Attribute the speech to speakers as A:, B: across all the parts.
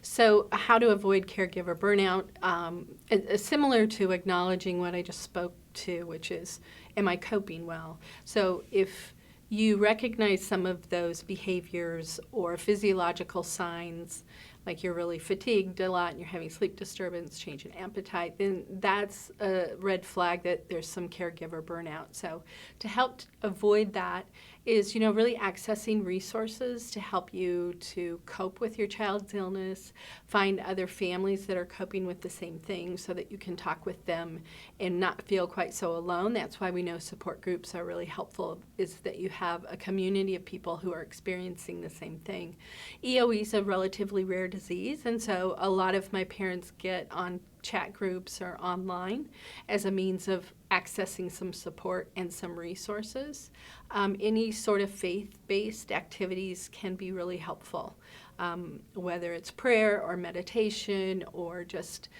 A: So how to avoid caregiver burnout, similar to acknowledging what I just spoke to, which is, am I coping well? So if you recognize some of those behaviors or physiological signs, like you're really fatigued a lot and you're having sleep disturbance, change in appetite, then that's a red flag that there's some caregiver burnout. So to help avoid that is, really accessing resources to help you to cope with your child's illness, find other families that are coping with the same thing so that you can talk with them and not feel quite so alone. That's why we know support groups are really helpful, is that you have a community of people who are experiencing the same thing. EOE is a relatively rare disease, and so a lot of my parents get on chat groups or online as a means of accessing some support and some resources. Any sort of faith-based activities can be really helpful, whether it's prayer or meditation or just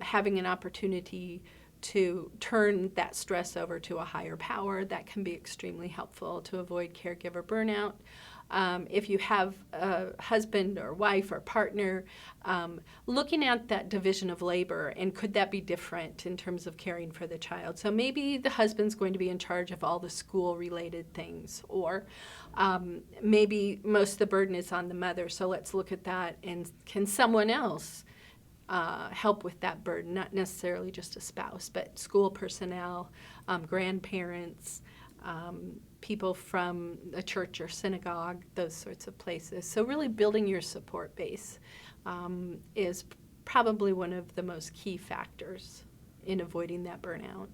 A: having an opportunity to turn that stress over to a higher power. That can be extremely helpful to avoid caregiver burnout. If you have a husband or wife or partner, looking at that division of labor, and could that be different in terms of caring for the child? So maybe the husband's going to be in charge of all the school-related things, or maybe most of the burden is on the mother. So let's look at that, and can someone else help with that burden? Not necessarily just a spouse, but school personnel, grandparents, people from a church or synagogue, those sorts of places. So really building your support base is probably one of the most key factors in avoiding that burnout.